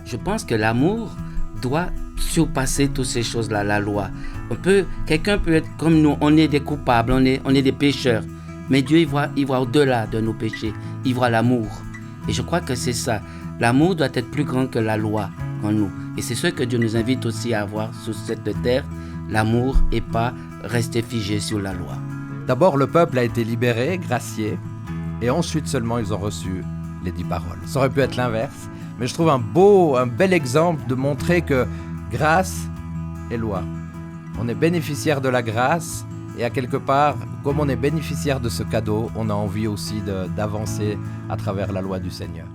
je pense que l'amour doit surpasser toutes ces choses-là, la loi. Quelqu'un peut être comme nous, on est des coupables, on est des pécheurs. Mais Dieu, il voit au-delà de nos péchés. Il voit l'amour. Et je crois que c'est ça. L'amour doit être plus grand que la loi en nous. Et c'est ce que Dieu nous invite aussi à avoir sur cette terre. L'amour et pas rester figé sur la loi. D'abord, le peuple a été libéré, gracié, et ensuite seulement ils ont reçu les 10 paroles. Ça aurait pu être l'inverse, mais je trouve un bel exemple de montrer que grâce et loi. On est bénéficiaire de la grâce, et à quelque part, comme on est bénéficiaire de ce cadeau, on a envie aussi d'avancer à travers la loi du Seigneur.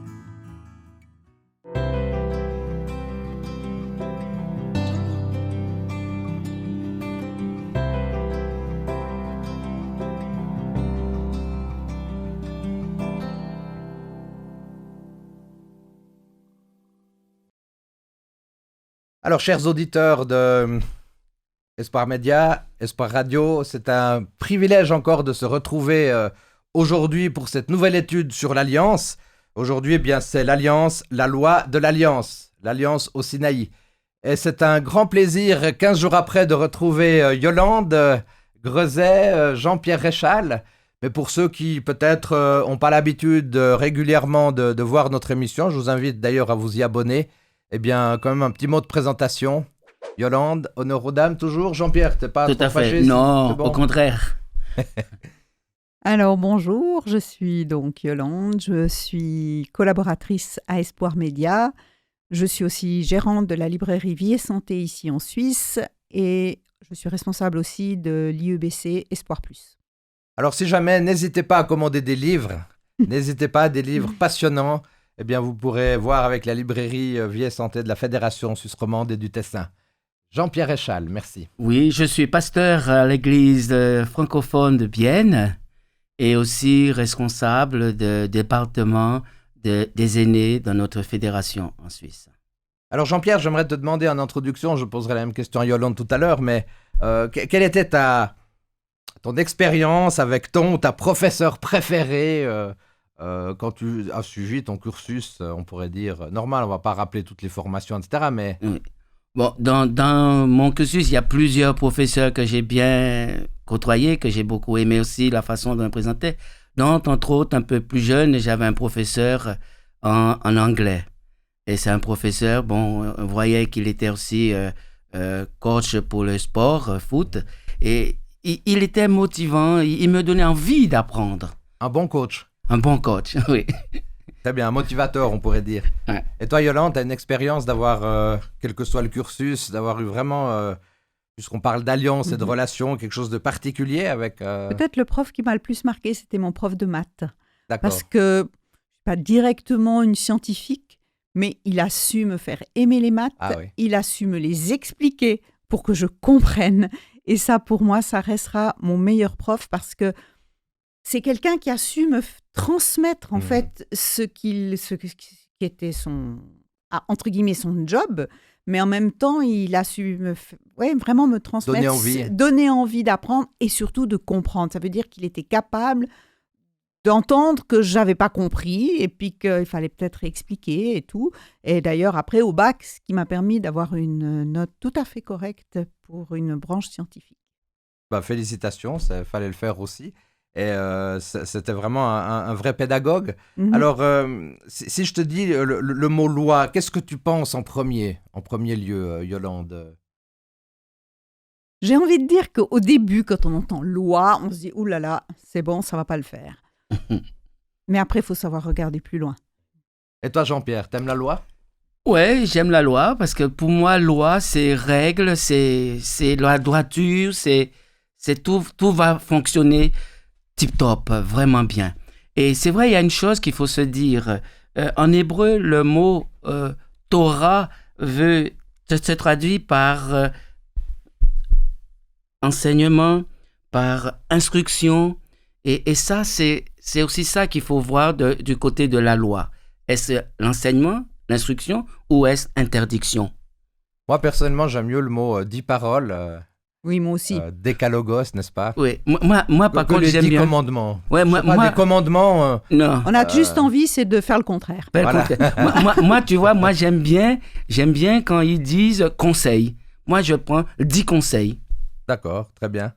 Alors, chers auditeurs de Espoir Média, Espoir Radio, c'est un privilège encore de se retrouver aujourd'hui pour cette nouvelle étude sur l'Alliance. Aujourd'hui, eh bien, c'est l'Alliance, la loi de l'Alliance au Sinaï. Et c'est un grand plaisir, 15 jours après, de retrouver Yolande Grezet, Jean-Pierre Réchal. Mais pour ceux qui, peut-être, n'ont pas l'habitude régulièrement de voir notre émission, je vous invite d'ailleurs à vous y abonner. Eh bien, quand même, un petit mot de présentation. Yolande, honneur aux dames, toujours. Jean-Pierre, t'es pas trop fâché? Non, bon. Au contraire. Alors, bonjour, je suis donc Yolande, je suis collaboratrice à Espoir Média. Je suis aussi gérante de la librairie Vie et Santé ici en Suisse et je suis responsable aussi de l'IEBC Espoir Plus. Alors, si jamais, n'hésitez pas à commander des livres. N'hésitez pas, des livres passionnants. Eh bien, vous pourrez voir avec la librairie Vie et Santé de la Fédération Suisse Romande et du Tessin. Jean-Pierre Réchal, merci. Oui, je suis pasteur à l'église francophone de Bienne et aussi responsable du département des aînés dans notre fédération en Suisse. Alors Jean-Pierre, j'aimerais te demander en introduction, je poserai la même question à Yolande tout à l'heure, mais quelle était ton expérience avec ta professeur préféré quand tu as suivi ton cursus, on pourrait dire, normal, on ne va pas rappeler toutes les formations, etc., mais... Oui. Bon, dans mon cursus, il y a plusieurs professeurs que j'ai bien côtoyés, que j'ai beaucoup aimé aussi la façon dont ils présentaient. Donc, entre autres, un peu plus jeune, j'avais un professeur en anglais. Et c'est un professeur, bon, on voyait qu'il était aussi coach pour le sport, foot. Et il était motivant, il me donnait envie d'apprendre. Un bon coach. Un bon coach, oui. Très bien, un motivateur, on pourrait dire. Ouais. Et toi, Yolande, tu as une expérience d'avoir, quel que soit le cursus, d'avoir eu vraiment, puisqu'on parle d'alliance et de relation, quelque chose de particulier avec... Peut-être le prof qui m'a le plus marqué, c'était mon prof de maths. D'accord. Parce que, je ne suis pas directement une scientifique, mais il a su me faire aimer les maths, oui. Il a su me les expliquer pour que je comprenne. Et ça, pour moi, ça restera mon meilleur prof parce que c'est quelqu'un qui a su me transmettre, en fait, ce qui était entre guillemets, son job, mais en même temps, il a su vraiment me transmettre, donner envie d'apprendre et surtout de comprendre. Ça veut dire qu'il était capable d'entendre que je n'avais pas compris et puis qu'il fallait peut-être expliquer et tout. Et d'ailleurs, après, au bac, ce qui m'a permis d'avoir une note tout à fait correcte pour une branche scientifique. Félicitations, il fallait le faire aussi. Et c'était vraiment un vrai pédagogue. Mm-hmm. Alors, si je te dis le mot loi, qu'est-ce que tu penses en premier lieu, Yolande? J'ai envie de dire qu'au début, quand on entend loi, on se dit « Ouh là là, c'est bon, ça ne va pas le faire ». Mais après, il faut savoir regarder plus loin. Et toi, Jean-Pierre, t'aimes la loi? Oui, j'aime la loi parce que pour moi, loi, c'est règle, c'est la droiture, c'est tout va fonctionner tip-top, vraiment bien. Et c'est vrai, il y a une chose qu'il faut se dire. En hébreu, le mot Torah se traduit par enseignement, par instruction. Et ça, c'est aussi ça qu'il faut voir du côté de la loi. Est-ce l'enseignement, l'instruction ou est-ce interdiction? Moi, personnellement, j'aime mieux le mot 10 paroles. Oui, moi aussi. Décalogos, n'est-ce pas? Oui, moi par contre, les j'aime 10 bien. commandements. Ouais, moi, Des commandements. non. On a juste envie, c'est de faire le contraire. Pas le Voilà. contraire. moi, tu vois, moi, j'aime bien quand ils disent conseil. Moi, je prends 10 conseils. D'accord, très bien.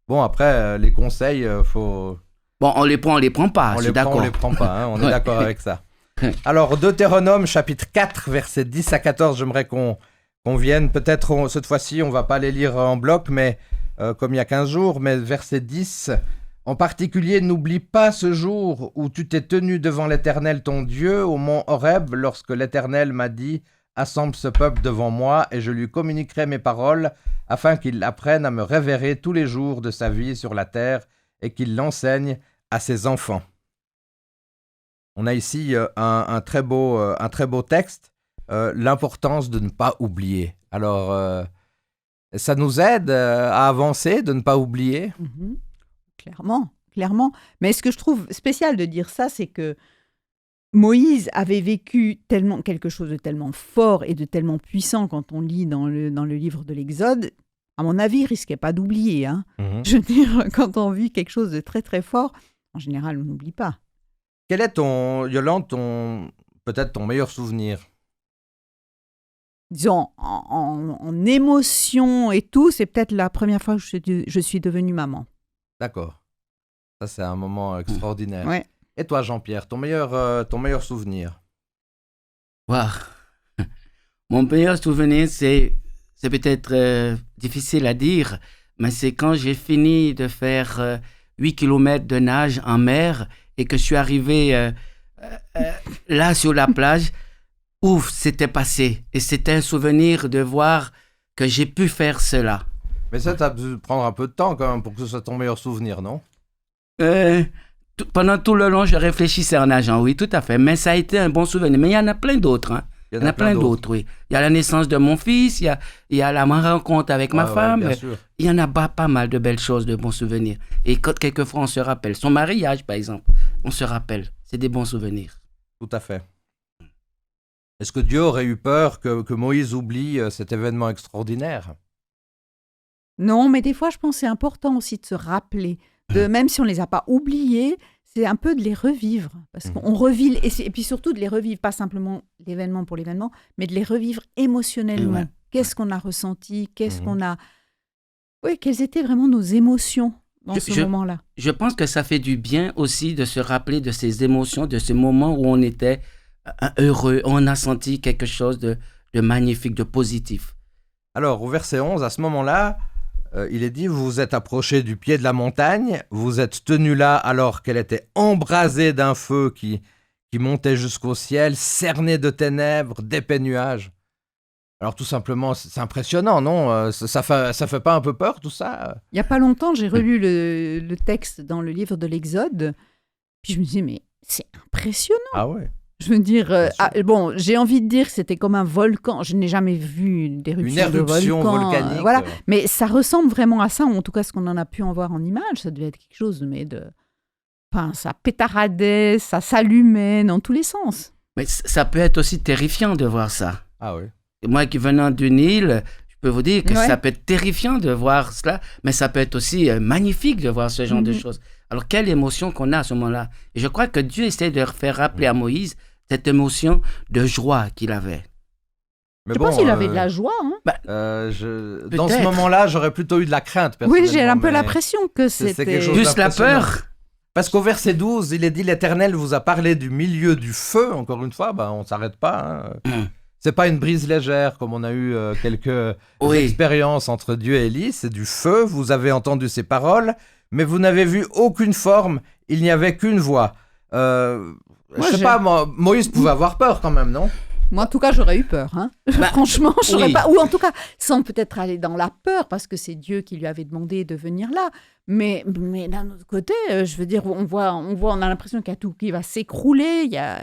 Bon, après, les conseils, faut... Bon, on les prend pas, je suis d'accord. On les prend pas, hein, on est Ouais. d'accord avec ça. Alors, Deutéronome, chapitre 4, versets 10 à 14, j'aimerais qu'on vienne, peut-être cette fois-ci, on va pas les lire en bloc, mais comme il y a 15 jours, mais verset 10, en particulier, n'oublie pas ce jour où tu t'es tenu devant l'Éternel ton Dieu au mont Horeb, lorsque l'Éternel m'a dit, assemble ce peuple devant moi, et je lui communiquerai mes paroles, afin qu'il apprenne à me révérer tous les jours de sa vie sur la terre, et qu'il l'enseigne à ses enfants. On a ici un très beau texte, l'importance de ne pas oublier. Alors, ça nous aide à avancer, de ne pas oublier. Mhm. Clairement. Mais ce que je trouve spécial de dire ça, c'est que Moïse avait vécu tellement quelque chose de tellement fort et de tellement puissant quand on lit dans le livre de l'Exode. À mon avis, il risquait pas d'oublier. Hein. Je veux dire, quand on vit quelque chose de très très fort, en général, on n'oublie pas. Quel est Yolande, peut-être ton meilleur souvenir? Disons, en émotion et tout, c'est peut-être la première fois que je suis devenue maman. D'accord. Ça, c'est un moment extraordinaire. Ouais. Et toi, Jean-Pierre, ton meilleur souvenir? Wow. Mon meilleur souvenir, c'est peut-être difficile à dire, mais c'est quand j'ai fini de faire 8 km de nage en mer et que je suis arrivé là sur la plage. Ouf, c'était passé. Et c'était un souvenir de voir que j'ai pu faire cela. Mais ça, t'as dû prendre un peu de temps quand même pour que ce soit ton meilleur souvenir, non? Pendant tout le long, je réfléchissais en nageant, oui, tout à fait. Mais ça a été un bon souvenir. Mais il y en a plein d'autres, hein. Il y en a plein d'autres, oui. Il y a la naissance de mon fils, il y a la rencontre avec ma femme. Ouais, bien sûr. Il y en a pas mal de belles choses, de bons souvenirs. Et quelquefois, on se rappelle. Son mariage, par exemple, on se rappelle. C'est des bons souvenirs. Tout à fait. Est-ce que Dieu aurait eu peur que Moïse oublie cet événement extraordinaire? Non, mais des fois, je pense que c'est important aussi de se rappeler, même si on ne les a pas oubliés, c'est un peu de les revivre. Parce qu'on revit, et puis surtout de les revivre, pas simplement l'événement pour l'événement, mais de les revivre émotionnellement. Ouais. Qu'est-ce qu'on a ressenti? Qu'est-ce qu'on a... Oui, quelles étaient vraiment nos émotions dans ce moment-là? Je pense que ça fait du bien aussi de se rappeler de ces émotions, de ce moment où on était heureux, on a senti quelque chose de magnifique, de positif. Alors, au verset 11, à ce moment-là, il est dit, vous vous êtes approchés du pied de la montagne, vous êtes tenus là alors qu'elle était embrasée d'un feu qui montait jusqu'au ciel, cerné de ténèbres, d'épais nuages. Alors tout simplement, c'est impressionnant, non? Ça fait pas un peu peur, tout ça? Il n'y a pas longtemps, j'ai relu le texte dans le livre de l'Exode, puis je me disais, mais c'est impressionnant. Ah ouais. Je veux dire, bon, j'ai envie de dire que c'était comme un volcan. Je n'ai jamais vu d'éruption Une éruption de volcan, volcanique. voilà, mais ça ressemble vraiment à ça, ou en tout cas ce qu'on en a pu en voir en image. Ça devait être quelque chose enfin, ça pétaradait, ça s'allumait dans tous les sens. Mais ça peut être aussi terrifiant de voir ça. Ah oui. Et moi qui venant d'une île, je peux vous dire que ça peut être terrifiant de voir cela, mais ça peut être aussi magnifique de voir ce genre de choses. Alors, quelle émotion qu'on a à ce moment-là. Et je crois que Dieu essaie de faire rappeler à Moïse cette émotion de joie qu'il avait. Mais je pense qu'il avait de la joie. Hein. Dans ce moment-là, j'aurais plutôt eu de la crainte, personnellement. Oui, j'ai un peu l'impression que c'était... quelque chose plus la peur. Parce qu'au verset 12, il est dit, l'Éternel vous a parlé du milieu du feu. Encore une fois, on ne s'arrête pas. C'est pas une brise légère, comme on a eu quelques expériences entre Dieu et Élie. C'est du feu, vous avez entendu ses paroles, mais vous n'avez vu aucune forme, il n'y avait qu'une voix. Moïse pouvait avoir peur quand même, non? Moi, en tout cas, j'aurais eu peur. Hein. Franchement, j'aurais pas... Ou en tout cas, sans peut-être aller dans la peur, parce que c'est Dieu qui lui avait demandé de venir là. Mais d'un autre côté, je veux dire, on a l'impression qu'il y a tout qui va s'écrouler. Il y a...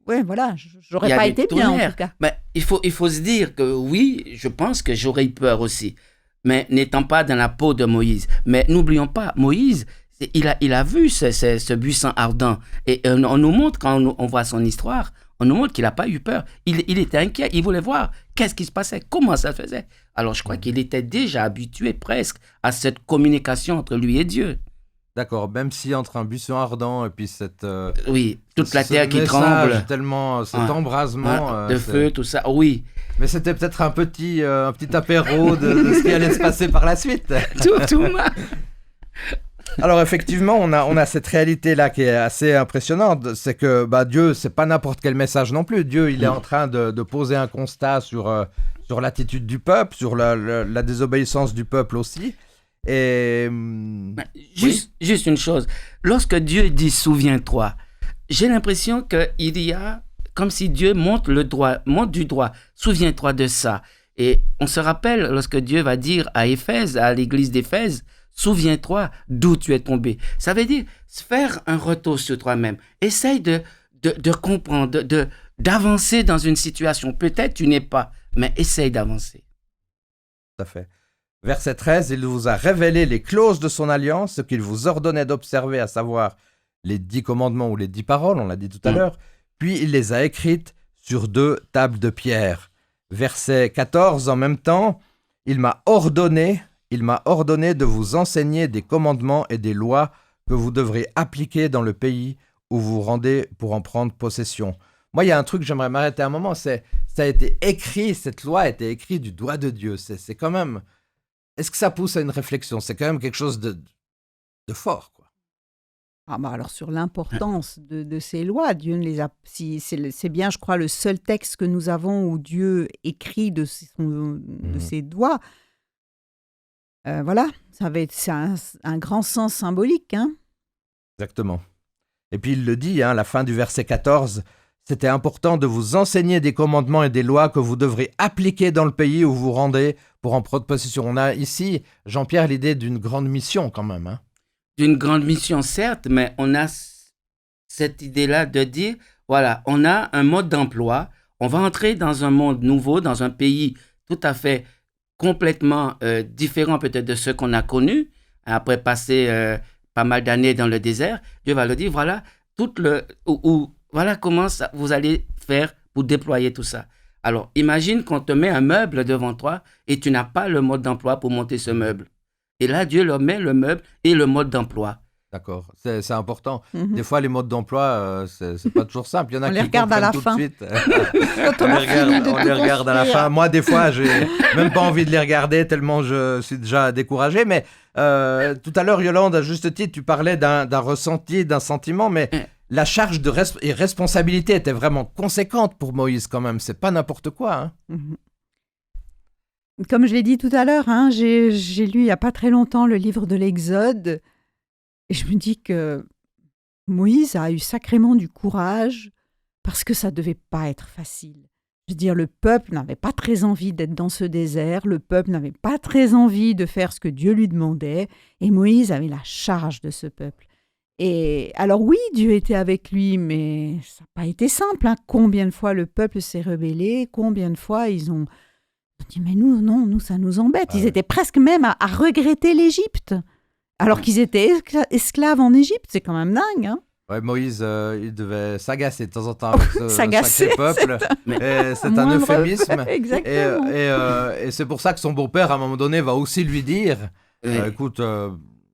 Ouais, voilà, j'aurais pas été bien, en tout cas. Mais il faut se dire que oui, je pense que j'aurais eu peur aussi. Mais n'étant pas dans la peau de Moïse. Mais n'oublions pas, Moïse, il a vu ce buisson ardent. Et on nous montre, quand on voit son histoire, on nous montre qu'il n'a pas eu peur. Il était inquiet, il voulait voir qu'est-ce qui se passait, comment ça se faisait. Alors je crois qu'il était déjà habitué presque à cette communication entre lui et Dieu. D'accord, même si entre un buisson ardent et puis cette... Oui, toute la terre qui message, tremble. tellement cet embrasement... de feu, tout ça, oui. Mais c'était peut-être un petit apéro de ce qui allait se passer par la suite. Tout. Alors effectivement, on a cette réalité-là qui est assez impressionnante, c'est que Dieu, c'est pas n'importe quel message non plus. Dieu, il est en train de poser un constat sur l'attitude du peuple, sur la désobéissance du peuple aussi. Et Juste une chose, lorsque Dieu dit « souviens-toi », j'ai l'impression qu'il y a, comme si Dieu montre du doigt, « souviens-toi de ça ». Et on se rappelle lorsque Dieu va dire à Éphèse, à l'église d'Éphèse, « souviens-toi d'où tu es tombé ». Ça veut dire faire un retour sur toi-même. Essaye de comprendre, d'avancer dans une situation. Peut-être tu n'es pas, mais essaye d'avancer. Tout à fait. Verset 13, il vous a révélé les clauses de son alliance, ce qu'il vous ordonnait d'observer, à savoir les 10 commandements ou les 10 paroles, on l'a dit tout à l'heure, puis il les a écrites sur 2 tables de pierre. Verset 14, en même temps, il m'a ordonné de vous enseigner des commandements et des lois que vous devrez appliquer dans le pays où vous vous rendez pour en prendre possession. Moi, il y a un truc, j'aimerais m'arrêter un moment, ça a été écrit, cette loi a été écrite du doigt de Dieu. C'est quand même... Est-ce que ça pousse à une réflexion? C'est quand même quelque chose de fort, quoi. Alors sur l'importance de ces lois, Dieu ne les a... c'est bien, je crois, le seul texte que nous avons où Dieu écrit de ses doigts. Voilà, c'est un grand sens symbolique. Hein. Exactement. Et puis il le dit, la fin du verset 14... C'était important de vous enseigner des commandements et des lois que vous devrez appliquer dans le pays où vous rendez pour en prendre possession. On a ici, Jean-Pierre, l'idée d'une grande mission quand même. Hein. D'une grande mission, certes, mais on a cette idée-là de dire, voilà, on a un mode d'emploi, on va entrer dans un monde nouveau, dans un pays tout à fait complètement différent peut-être de ce qu'on a connu, après passer pas mal d'années dans le désert. Dieu va le dire, voilà, voilà comment vous allez faire pour déployer tout ça. Alors, imagine qu'on te met un meuble devant toi et tu n'as pas le mode d'emploi pour monter ce meuble. Et là, Dieu leur met le meuble et le mode d'emploi. D'accord, c'est important. Des fois, les modes d'emploi, c'est pas toujours simple. Il y en a on qui les regarde à la tout fin. De suite. on les regarde à la fin. Moi, des fois, j'ai même pas envie de les regarder tellement je suis déjà découragé. Mais tout à l'heure, Yolande, à juste titre, tu parlais d'un ressenti, d'un sentiment, mais la charge de responsabilité était vraiment conséquente pour Moïse quand même. C'est pas n'importe quoi. Hein. Comme je l'ai dit tout à l'heure, j'ai lu il n'y a pas très longtemps le livre de l'Exode et je me dis que Moïse a eu sacrément du courage parce que ça ne devait pas être facile. Je veux dire, le peuple n'avait pas très envie d'être dans ce désert, le peuple n'avait pas très envie de faire ce que Dieu lui demandait et Moïse avait la charge de ce peuple. Et alors oui, Dieu était avec lui, mais ça n'a pas été simple. Combien de fois le peuple s'est rebellé, combien de fois ils ont dit mais nous ça nous embête. Ils étaient presque même à regretter l'Égypte, alors qu'ils étaient esclaves en Égypte. C'est quand même dingue. Hein. Ouais, Moïse, il devait s'agacer de temps en temps avec ce sacré peuple. C'est un euphémisme. Exactement. Et c'est pour ça que son beau-père, à un moment donné, va aussi lui dire écoute,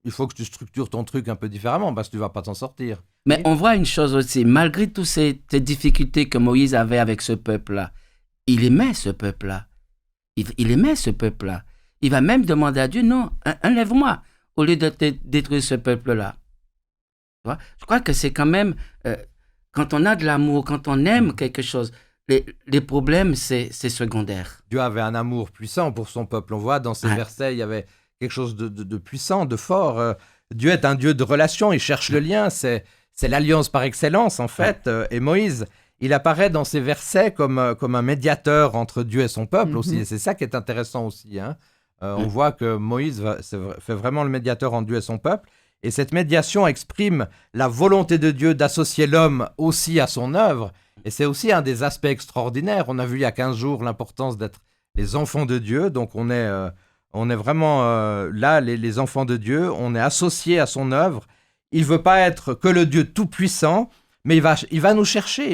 il faut que tu structures ton truc un peu différemment parce que tu ne vas pas t'en sortir. Mais on voit une chose aussi, malgré toutes ces difficultés que Moïse avait avec ce peuple-là, il aimait ce peuple-là. Il aimait ce peuple-là. Il va même demander à Dieu, non, enlève-moi au lieu de détruire ce peuple-là. Tu vois? Je crois que c'est quand même, quand on a de l'amour, quand on aime quelque chose, les problèmes, c'est secondaire. Dieu avait un amour puissant pour son peuple. On voit dans ces versets, il y avait quelque chose de puissant, de fort. Dieu est un Dieu de relation, il cherche le lien, c'est l'alliance par excellence en fait. Et Moïse, il apparaît dans ces versets comme un médiateur entre Dieu et son peuple aussi. Et c'est ça qui est intéressant aussi. Hein. On voit que Moïse fait vraiment le médiateur entre Dieu et son peuple. Et cette médiation exprime la volonté de Dieu d'associer l'homme aussi à son œuvre. Et c'est aussi un des aspects extraordinaires. On a vu il y a 15 jours l'importance d'être les enfants de Dieu. Donc on est vraiment là, les enfants de Dieu. On est associés à son œuvre. Il ne veut pas être que le Dieu tout-puissant, Mais il va nous chercher,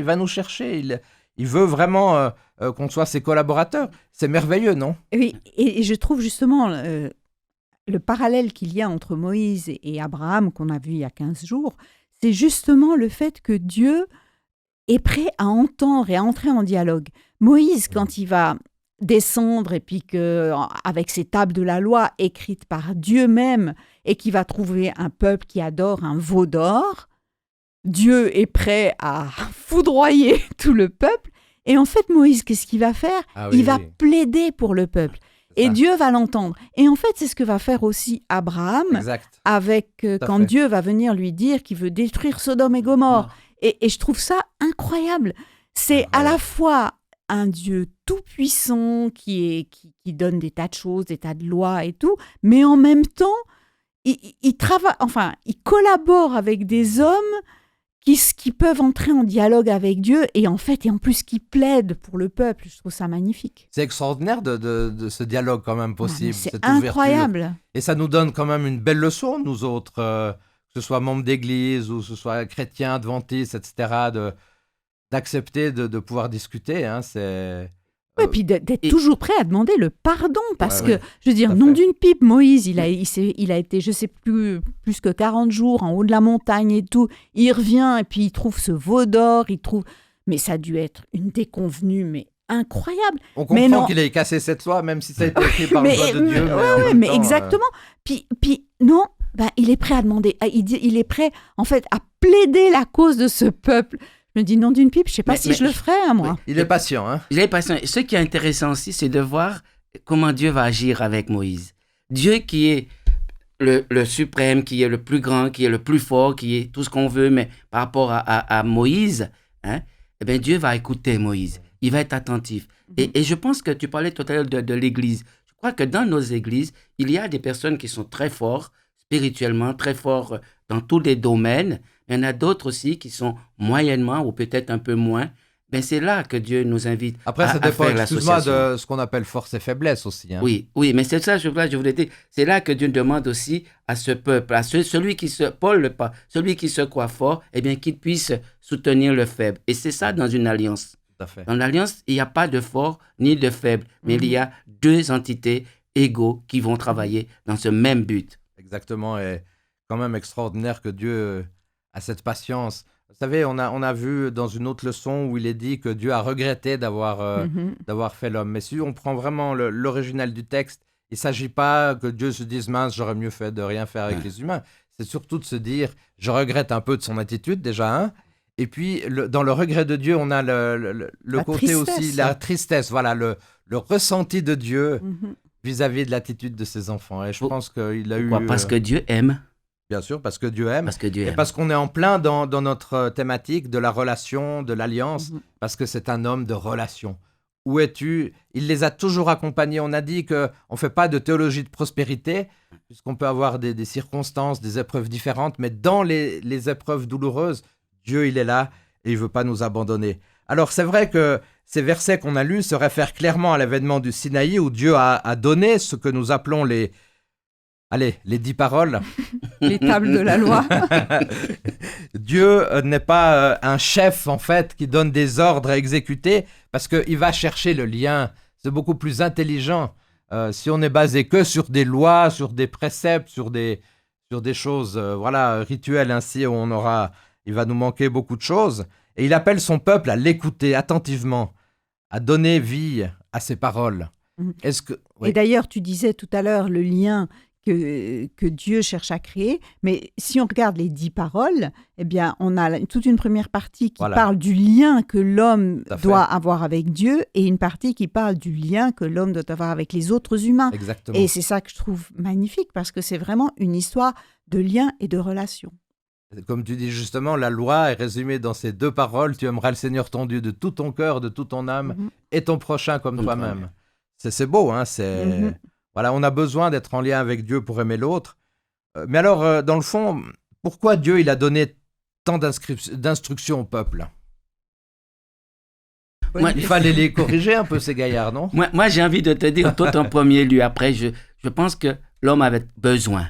il veut vraiment qu'on soit ses collaborateurs. C'est merveilleux, non? Oui, et je trouve justement le parallèle qu'il y a entre Moïse et Abraham, qu'on a vu il y a 15 jours, c'est justement le fait que Dieu est prêt à entendre et à entrer en dialogue. Moïse, quand il va descendre et puis avec ses tables de la loi écrites par Dieu même et qui va trouver un peuple qui adore un veau d'or, Dieu est prêt à foudroyer tout le peuple. Et en fait, Moïse, qu'est-ce qu'il va faire? Il va plaider pour le peuple. Et Dieu va l'entendre. Et en fait, c'est ce que va faire aussi Abraham quand Dieu va venir lui dire qu'il veut détruire Sodome et Gomorrhe. Et je trouve ça incroyable. C'est à la fois un Dieu tout-puissant qui donne des tas de choses, des tas de lois et tout, mais en même temps, il travaille, enfin, il collabore avec des hommes qui peuvent entrer en dialogue avec Dieu et en plus qui plaident pour le peuple. Je trouve ça magnifique. C'est extraordinaire de ce dialogue quand même possible. C'est incroyable. Ouverture. Et ça nous donne quand même une belle leçon, nous autres, que ce soit membres d'église ou que ce soit chrétiens, adventistes, etc., d'accepter de pouvoir discuter. Hein, et puis d'être toujours prêt à demander le pardon, parce que, je veux dire, nom d'une pipe, Moïse, il a été, je sais plus que 40 jours en haut de la montagne et tout, il revient et puis il trouve ce veau d'or, mais ça a dû être une déconvenue, mais incroyable. On comprend qu'il ait cassé cette loi, même si ça a été écrit par le doigt de Dieu. Mais exactement. Puis non, il est prêt à demander, il est prêt, en fait, à plaider la cause de ce peuple. Je me dis, nom d'une pipe, je ne sais pas si je le ferais, moi. Il est patient. Hein? Il est patient. Ce qui est intéressant aussi, c'est de voir comment Dieu va agir avec Moïse. Dieu qui est le suprême, qui est le plus grand, qui est le plus fort, qui est tout ce qu'on veut, mais par rapport à Moïse, hein, eh bien, Dieu va écouter Moïse. Il va être attentif. Et je pense que tu parlais tout à l'heure de l'Église. Je crois que dans nos églises, il y a des personnes qui sont très fortes spirituellement, très fortes dans tous les domaines. Il y en a d'autres aussi qui sont moyennement ou peut-être un peu moins. Ben c'est là que Dieu nous invite à faire l'association. Après, ça dépend, excuse-moi, de ce qu'on appelle force et faiblesse aussi. Hein. Oui, mais c'est ça, je voulais dire. C'est là que Dieu demande aussi à ce peuple, à celui qui se croit fort, eh bien, qu'il puisse soutenir le faible. Et c'est ça dans une alliance. Tout à fait. Dans l'alliance, il n'y a pas de fort ni de faible, mais il y a deux entités égaux qui vont travailler dans ce même but. Exactement, et quand même extraordinaire que Dieu a cette patience. Vous savez, on a vu dans une autre leçon où il est dit que Dieu a regretté d'avoir fait l'homme. Mais si on prend vraiment l'original du texte, il ne s'agit pas que Dieu se dise « mince, j'aurais mieux fait de rien faire avec les humains ». C'est surtout de se dire « je regrette un peu de son attitude déjà, hein ». Et puis, dans le regret de Dieu, on a le côté tristesse. Aussi, la tristesse, voilà, le ressenti de Dieu vis-à-vis de l'attitude de ses enfants. Et je pense qu'il a eu... Parce que Dieu aime. Bien sûr, parce que Dieu aime. Et parce qu'on est en plein dans notre thématique de la relation, de l'alliance, parce que c'est un homme de relation. Où es-tu? Il les a toujours accompagnés. On a dit qu'on ne fait pas de théologie de prospérité, puisqu'on peut avoir des circonstances, des épreuves différentes, mais dans les épreuves douloureuses, Dieu, il est là et il ne veut pas nous abandonner. Alors, c'est vrai que ces versets qu'on a lus se réfèrent clairement à l'événement du Sinaï, où Dieu a donné ce que nous appelons les 10 paroles. Les tables de la loi. Dieu n'est pas un chef, en fait, qui donne des ordres à exécuter, parce qu'il va chercher le lien. C'est beaucoup plus intelligent. Si on n'est basé que sur des lois, sur des préceptes, sur des choses rituelles, ainsi, il va nous manquer beaucoup de choses. Et il appelle son peuple à l'écouter attentivement, à donner vie à ses paroles. Et d'ailleurs, tu disais tout à l'heure le lien que Dieu cherche à créer, mais si on regarde les 10 paroles, eh bien, on a toute une première partie qui parle du lien que l'homme doit avoir avec Dieu et une partie qui parle du lien que l'homme doit avoir avec les autres humains. Exactement. Et c'est ça que je trouve magnifique, parce que c'est vraiment une histoire de lien et de relation. Comme tu dis justement, la loi est résumée dans ces 2 paroles. Tu aimeras le Seigneur ton Dieu de tout ton cœur, de toute ton âme, et ton prochain comme toi-même. C'est beau, hein, Voilà, on a besoin d'être en lien avec Dieu pour aimer l'autre. Mais alors, dans le fond, pourquoi Dieu il a donné tant d'instructions au peuple? Il fallait les corriger un peu, ces gaillards, non? Moi, j'ai envie de te dire, tout en premier lieu, après, je pense que l'homme avait besoin.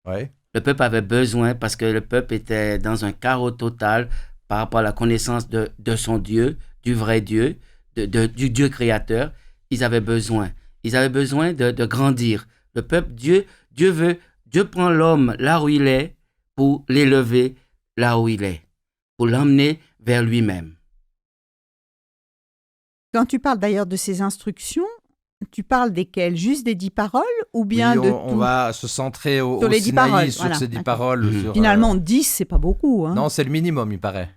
Oui. Le peuple avait besoin parce que le peuple était dans un chaos total par rapport à la connaissance de son Dieu, du vrai Dieu, du Dieu créateur. Ils avaient besoin de grandir. Le peuple, Dieu prend l'homme là où il est pour l'élever là où il est, pour l'emmener vers lui-même. Quand tu parles d'ailleurs de ces instructions, tu parles desquelles? Juste des 10 paroles ou bien oui, de on tout? va se centrer au Sur les 10 Sinaï, paroles, sur voilà, ces 10 d'accord. paroles. Sur, Finalement, 10, c'est pas beaucoup. Hein. Non, c'est le minimum, il paraît.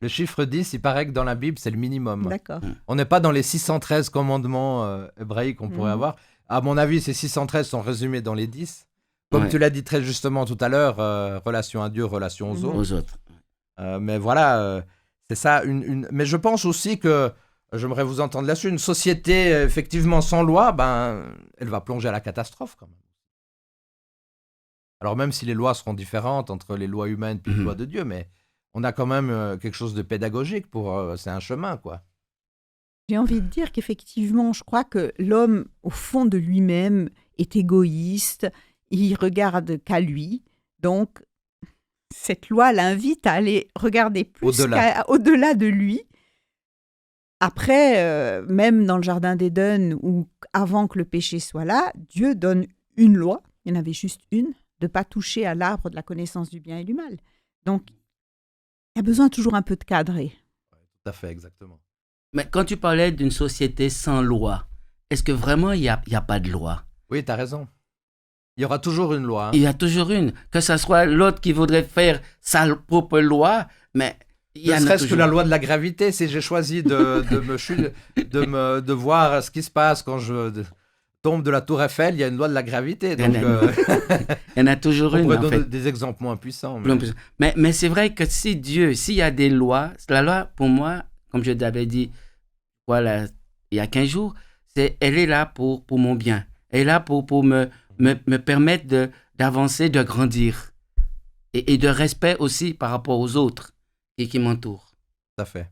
Le chiffre 10, il paraît que dans la Bible, c'est le minimum. D'accord. On n'est pas dans les 613 commandements hébraïques qu'on pourrait avoir. À mon avis, ces 613 sont résumés dans les 10. Comme tu l'as dit très justement tout à l'heure, relation à Dieu, relation aux autres. Mais voilà, c'est ça. Mais je pense aussi que, j'aimerais vous entendre là-dessus, une société effectivement sans loi, elle va plonger à la catastrophe quand même. Alors même si les lois seront différentes entre les lois humaines et les lois de Dieu, mais on a quand même quelque chose de pédagogique c'est un chemin, quoi. J'ai envie de dire qu'effectivement, je crois que l'homme, au fond de lui-même, est égoïste, il regarde qu'à lui. Donc, cette loi l'invite à aller regarder plus au-delà de lui. Après, même dans le Jardin d'Éden, où avant que le péché soit là, Dieu donne une loi, il y en avait juste une, de ne pas toucher à l'arbre de la connaissance du bien et du mal. Donc, il y a besoin toujours un peu de cadrer. Tout à fait, exactement. Mais quand tu parlais d'une société sans loi, est-ce que vraiment il n'y a pas de loi? Oui, tu as raison. Il y aura toujours une loi. Hein. Il y a toujours une. Que ce soit l'autre qui voudrait faire sa propre loi, mais il y en a toujours. Ne serait-ce que la loi de la gravité, si j'ai choisi de voir ce qui se passe quand je tombe de la tour Eiffel, il y a une loi de la gravité. Donc, il y en a toujours une, en fait. Des exemples moins puissants. Mais c'est vrai que s'il y a des lois, la loi, pour moi, comme je t'avais dit il y a 15 jours, elle est là pour mon bien. Elle est là pour me permettre d'avancer, de grandir. Et de respect aussi par rapport aux autres qui m'entourent. Tout à fait.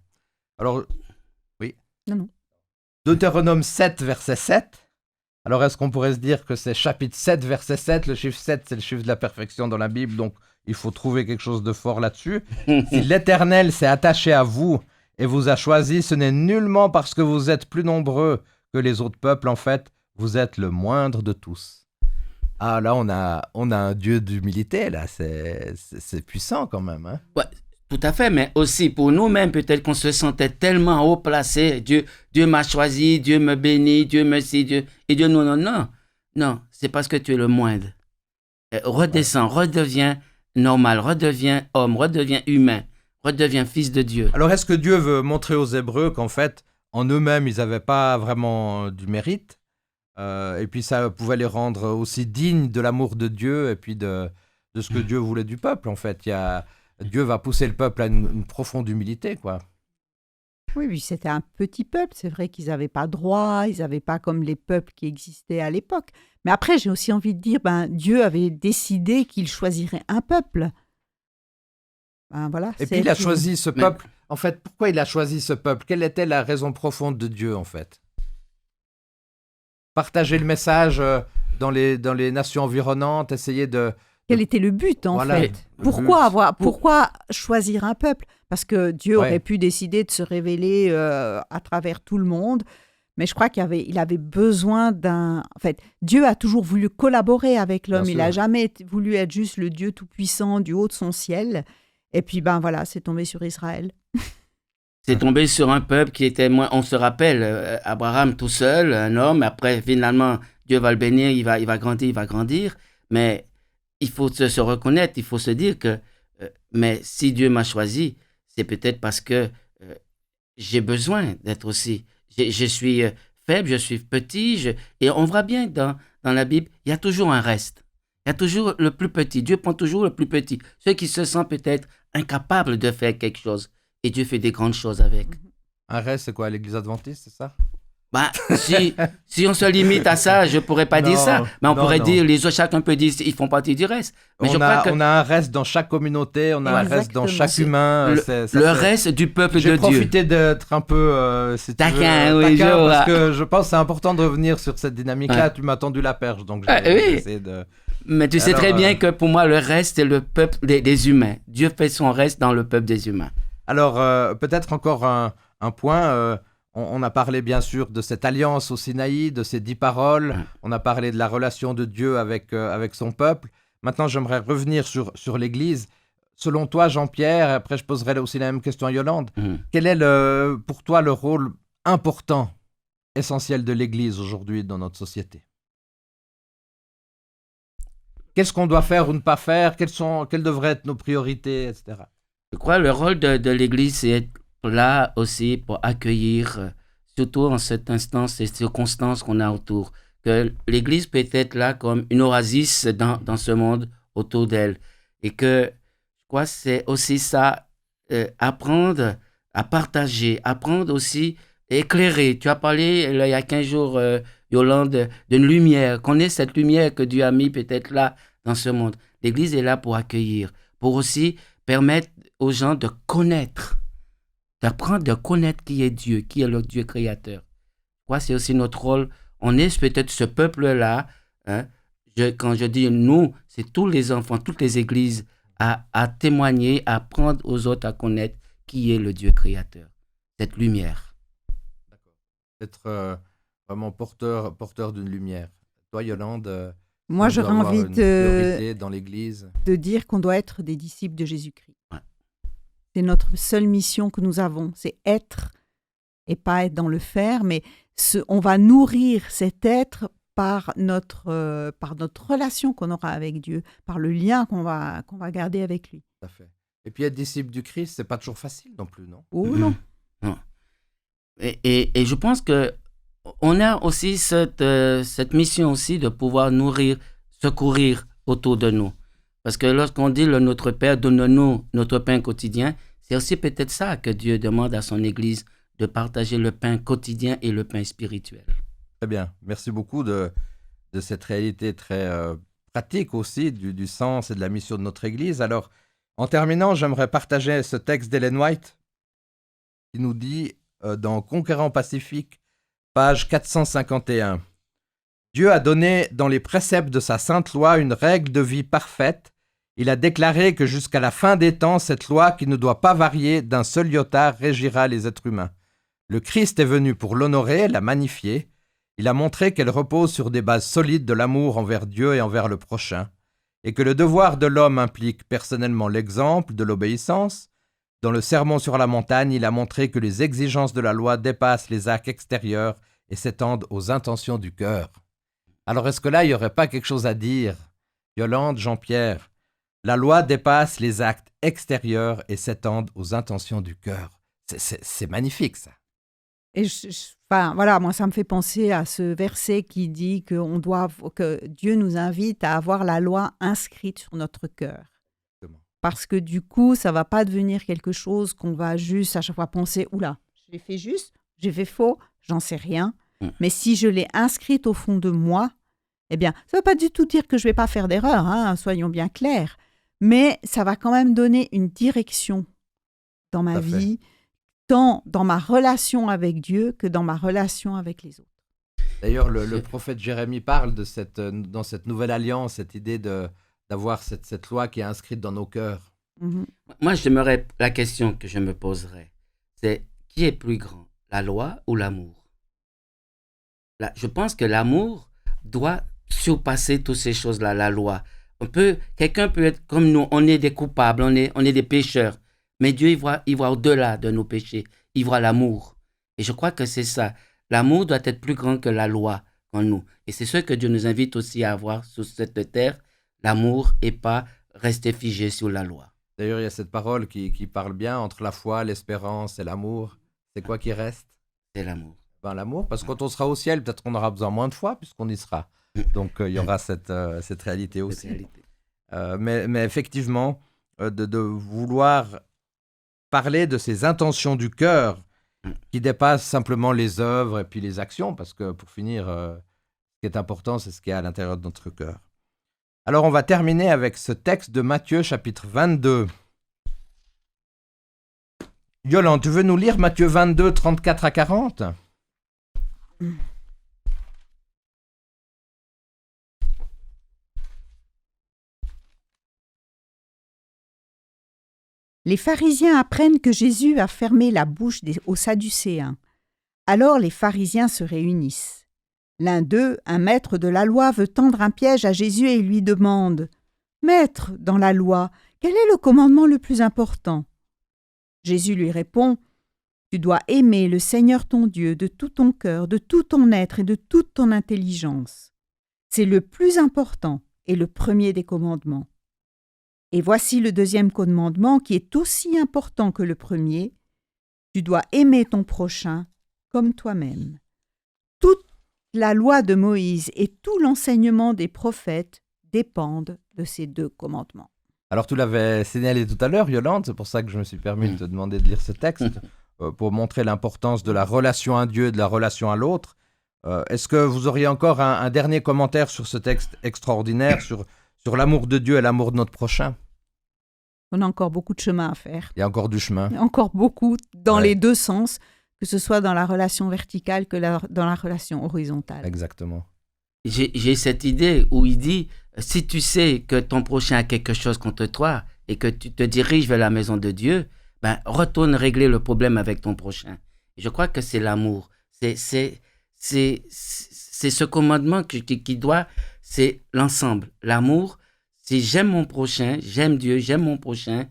Alors, oui. Non. Deutéronome 7, verset 7. Alors, est-ce qu'on pourrait se dire que c'est chapitre 7, verset 7? Le chiffre 7, c'est le chiffre de la perfection dans la Bible, donc il faut trouver quelque chose de fort là-dessus. Si l'Éternel s'est attaché à vous et vous a choisi, ce n'est nullement parce que vous êtes plus nombreux que les autres peuples. En fait, vous êtes le moindre de tous. Ah, là, on a un Dieu d'humilité, là. C'est puissant quand même. Hein? Ouais, tout à fait, mais aussi pour nous-mêmes, peut-être qu'on se sentait tellement haut placé. Dieu m'a choisi, Dieu me bénit, Dieu me dit, Dieu. Et Dieu, non, c'est parce que tu es le moindre. Redescends, redeviens normal, redeviens homme, redeviens humain, redeviens fils de Dieu. Alors, est-ce que Dieu veut montrer aux Hébreux qu'en fait, en eux-mêmes, ils n'avaient pas vraiment du mérite? Et puis ça pouvait les rendre aussi dignes de l'amour de Dieu et puis de ce que Dieu voulait du peuple. En fait, Dieu va pousser le peuple à une profonde humilité, quoi. Oui, c'était un petit peuple. C'est vrai qu'ils n'avaient pas droit, ils n'avaient pas comme les peuples qui existaient à l'époque. Mais après, j'ai aussi envie de dire, Dieu avait décidé qu'il choisirait un peuple. Voilà. Et puis il a choisi ce peuple. En fait, pourquoi il a choisi ce peuple? Quelle était la raison profonde de Dieu, en fait? Partager le message dans les nations environnantes, essayer de... Quel était le but, en fait? Pourquoi choisir un peuple? Parce que Dieu aurait pu décider de se révéler à travers tout le monde, mais je crois il avait besoin d'un... En fait, Dieu a toujours voulu collaborer avec l'homme. Il n'a jamais voulu être juste le Dieu tout-puissant du haut de son ciel. Et puis, voilà, c'est tombé sur Israël. C'est tombé sur un peuple qui était, on se rappelle, Abraham tout seul, un homme, après finalement Dieu va le bénir, il va grandir, mais il faut se reconnaître, il faut se dire que, mais si Dieu m'a choisi, c'est peut-être parce que j'ai besoin d'être aussi, je suis faible, je suis petit, et on voit bien dans la Bible, il y a toujours un reste, il y a toujours le plus petit, Dieu prend toujours le plus petit, ceux qui se sentent peut-être incapables de faire quelque chose. Et Dieu fait des grandes choses avec. Un reste, c'est quoi, l'Église adventiste, c'est ça? Si on se limite à ça, je ne pourrais pas dire ça. Mais on pourrait dire, les autres, chacun peut dire, ils font partie du reste. Mais on a un reste dans chaque communauté, on a un reste dans chaque humain. Le reste du peuple de Dieu. J'ai profité d'être un peu taquin, parce que je pense que c'est important de revenir sur cette dynamique-là. Tu m'as tendu la perche, donc j'ai essayé de... Mais tu sais très bien que pour moi, le reste, c'est le peuple des humains. Dieu fait son reste dans le peuple des humains. Alors, peut-être encore un point. On a parlé bien sûr de cette alliance au Sinaï, de ces 10 paroles. On a parlé de la relation de Dieu avec son peuple. Maintenant, j'aimerais revenir sur l'Église. Selon toi, Jean-Pierre, après je poserai aussi la même question à Yolande, quel est pour toi le rôle important, essentiel de l'Église aujourd'hui dans notre société? Qu'est-ce qu'on doit faire ou ne pas faire? Quelles devraient être nos priorités, etc. Je crois que le rôle de l'Église, c'est être là aussi pour accueillir, surtout en cette instance et circonstances qu'on a autour. Que l'Église peut être là comme une oasis dans ce monde autour d'elle. Et que, je crois, c'est aussi ça, apprendre à partager, apprendre aussi à éclairer. Tu as parlé il y a 15 jours, Yolande, d'une lumière, qu'on ait cette lumière que Dieu a mis peut-être là dans ce monde. L'Église est là pour accueillir, pour aussi permettre aux gens de connaître, d'apprendre de connaître qui est Dieu, qui est le Dieu créateur. Je crois que c'est aussi notre rôle. On est peut-être ce peuple-là. Hein, quand je dis nous, c'est tous les enfants, toutes les églises à témoigner, à apprendre aux autres à connaître qui est le Dieu créateur. Cette lumière. D'accord. Être vraiment porteur d'une lumière. Toi, Yolande, moi, j'aurais envie dans l'Église. de dire qu'on doit être des disciples de Jésus-Christ. Ouais. C'est notre seule mission que nous avons, c'est être et pas être dans le faire, mais on va nourrir cet être par notre relation qu'on aura avec Dieu, par le lien qu'on va garder avec lui. Tout à fait. Et puis être disciple du Christ, c'est pas toujours facile non plus, non? Oh non. Non. Et je pense que on a aussi cette mission aussi de pouvoir nourrir, secourir autour de nous. Parce que lorsqu'on dit le Notre Père, donne-nous notre pain quotidien, c'est aussi peut-être ça que Dieu demande à son Église, de partager le pain quotidien et le pain spirituel. Très bien. Merci beaucoup de cette réalité très pratique aussi du sens et de la mission de notre Église. Alors, en terminant, j'aimerais partager ce texte d'Ellen White qui nous dit dans Conquérant Pacifique, page 451. Dieu a donné dans les préceptes de sa sainte loi une règle de vie parfaite. Il a déclaré que jusqu'à la fin des temps, cette loi qui ne doit pas varier d'un seul iota régira les êtres humains. Le Christ est venu pour l'honorer, la magnifier. Il a montré qu'elle repose sur des bases solides de l'amour envers Dieu et envers le prochain, et que le devoir de l'homme implique personnellement l'exemple de l'obéissance. Dans le Sermon sur la montagne, il a montré que les exigences de la loi dépassent les actes extérieurs et s'étendent aux intentions du cœur. Alors est-ce que là, il n'y aurait pas quelque chose à dire? Yolande, Jean-Pierre, la loi dépasse les actes extérieurs et s'étendent aux intentions du cœur. C'est magnifique, ça. Et voilà, moi, ça me fait penser à ce verset qui dit que Dieu nous invite à avoir la loi inscrite sur notre cœur. Parce que du coup, ça va pas devenir quelque chose qu'on va juste à chaque fois penser, oula, je l'ai fait juste, j'ai fait faux, j'en sais rien. Mais si je l'ai inscrite au fond de moi, eh bien, ça ne veut pas du tout dire que je ne vais pas faire d'erreur, hein, soyons bien clairs. Mais ça va quand même donner une direction dans ma vie, tant dans ma relation avec Dieu que dans ma relation avec les autres. D'ailleurs, le prophète Jérémie parle dans cette nouvelle alliance, cette idée d'avoir cette loi qui est inscrite dans nos cœurs. Mm-hmm. Moi, j'aimerais, la question que je me poserais, c'est qui est plus grand, la loi ou l'amour? Là, je pense que l'amour doit surpasser toutes ces choses-là, la loi. Quelqu'un peut être comme nous, on est des coupables, on est des pécheurs, mais Dieu, il voit au-delà de nos péchés, il voit l'amour. Et je crois que c'est ça. L'amour doit être plus grand que la loi en nous. Et c'est ce que Dieu nous invite aussi à avoir sur cette terre, l'amour et pas rester figé sur la loi. D'ailleurs, il y a cette parole qui parle bien entre la foi, l'espérance et l'amour. C'est quoi qui reste? C'est l'amour. L'amour, parce que quand on sera au ciel, peut-être qu'on aura besoin moins de foi puisqu'on y sera. Donc, il y aura cette réalité aussi. Mais effectivement, de vouloir parler de ces intentions du cœur qui dépassent simplement les œuvres et puis les actions, parce que pour finir, ce qui est important, c'est ce qui est à l'intérieur de notre cœur. Alors, on va terminer avec ce texte de Matthieu, chapitre 22. Yolande, tu veux nous lire Matthieu 22, 34 à 40 ? Les pharisiens apprennent que Jésus a fermé la bouche aux Sadducéens. Alors les pharisiens se réunissent. L'un d'eux, un maître de la loi, veut tendre un piège à Jésus et lui demande « Maître, dans la loi, quel est le commandement le plus important ?» Jésus lui répond « Tu dois aimer le Seigneur ton Dieu de tout ton cœur, de tout ton être et de toute ton intelligence. C'est le plus important et le premier des commandements. Et voici le deuxième commandement qui est aussi important que le premier. Tu dois aimer ton prochain comme toi-même. » Toute la loi de Moïse et tout l'enseignement des prophètes dépendent de ces deux commandements. Alors, tu l'avais signalé tout à l'heure, Yolande, c'est pour ça que je me suis permis de te demander de lire ce texte, pour montrer l'importance de la relation à Dieu et de la relation à l'autre. Est-ce que vous auriez encore un dernier commentaire sur ce texte extraordinaire, sur l'amour de Dieu et l'amour de notre prochain ? On a encore beaucoup de chemin à faire. Il y a encore du chemin. Encore beaucoup, dans les deux sens, que ce soit dans la relation verticale que dans la relation horizontale. Exactement. J'ai cette idée où il dit, si tu sais que ton prochain a quelque chose contre toi et que tu te diriges vers la maison de Dieu, ben, retourne régler le problème avec ton prochain. Et je crois que c'est l'amour. C'est ce commandement qui doit, c'est l'ensemble. L'amour, si j'aime mon prochain, j'aime Dieu, j'aime mon prochain,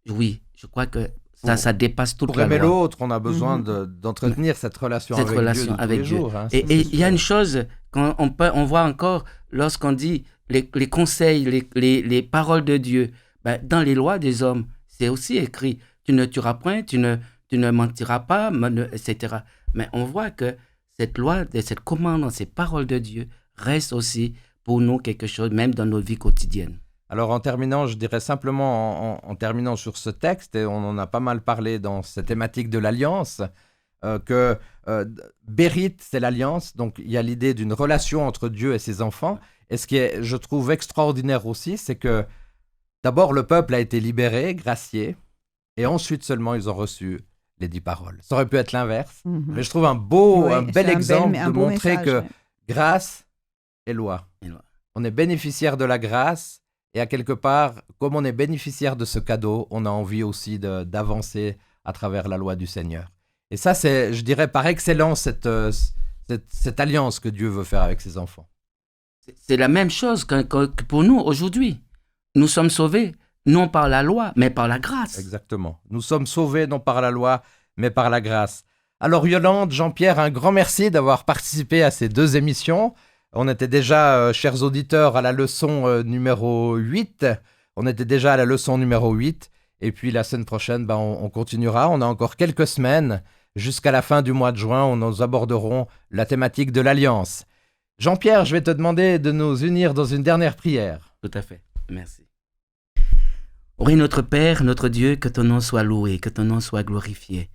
oui, je crois que ça dépasse toute la loi. Pour aimer l'autre, on a besoin d'entretenir cette relation avec Dieu tous les jours. Hein, et il y a une chose qu'on voit encore lorsqu'on dit les conseils, les paroles de Dieu. Ben, dans les lois des hommes, c'est aussi écrit « Tu ne tueras point, tu ne mentiras pas, etc. » Mais on voit que cette loi, cette commande, ces paroles de Dieu restent aussi pour nous quelque chose, même dans nos vies quotidiennes. Alors en terminant, je dirais simplement, en terminant sur ce texte, et on en a pas mal parlé dans cette thématique de l'alliance, que Bérith, c'est l'alliance, donc il y a l'idée d'une relation entre Dieu et ses enfants. Et ce qui est, je trouve, extraordinaire aussi, c'est que d'abord le peuple a été libéré, gracié, et ensuite seulement ils ont reçu les 10 paroles. Ça aurait pu être l'inverse, mais je trouve un bel exemple de montrer que grâce et loi. On est bénéficiaire de la grâce. Et à quelque part, comme on est bénéficiaire de ce cadeau, on a envie aussi d'avancer à travers la loi du Seigneur. Et ça, c'est, je dirais, par excellence, cette alliance que Dieu veut faire avec ses enfants. C'est la même chose que pour nous aujourd'hui. Nous sommes sauvés, non par la loi, mais par la grâce. Exactement. Nous sommes sauvés, non par la loi, mais par la grâce. Alors Yolande, Jean-Pierre, un grand merci d'avoir participé à ces 2 émissions. On était déjà, chers auditeurs, à la leçon numéro 8. On était déjà à la leçon numéro 8. Et puis la semaine prochaine, on continuera. On a encore quelques semaines. Jusqu'à la fin du mois de juin, où nous aborderons la thématique de l'Alliance. Jean-Pierre, je vais te demander de nous unir dans une dernière prière. Tout à fait. Merci. Oui, notre Père, notre Dieu, que ton nom soit loué, que ton nom soit glorifié.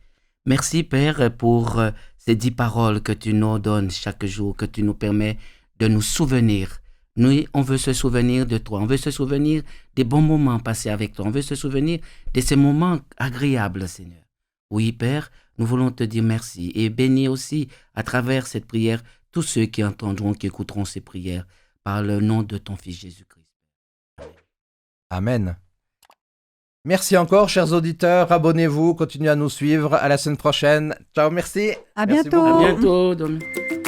Merci, Père, pour ces 10 paroles que tu nous donnes chaque jour, que tu nous permets de nous souvenir. Nous, on veut se souvenir de toi. On veut se souvenir des bons moments passés avec toi. On veut se souvenir de ces moments agréables, Seigneur. Oui, Père, nous voulons te dire merci et bénis aussi à travers cette prière tous ceux qui entendront, qui écouteront ces prières par le nom de ton Fils Jésus-Christ. Amen. Merci encore, chers auditeurs. Abonnez-vous, continuez à nous suivre. À la semaine prochaine. Ciao, merci. À Merci bientôt. beaucoup. À bientôt.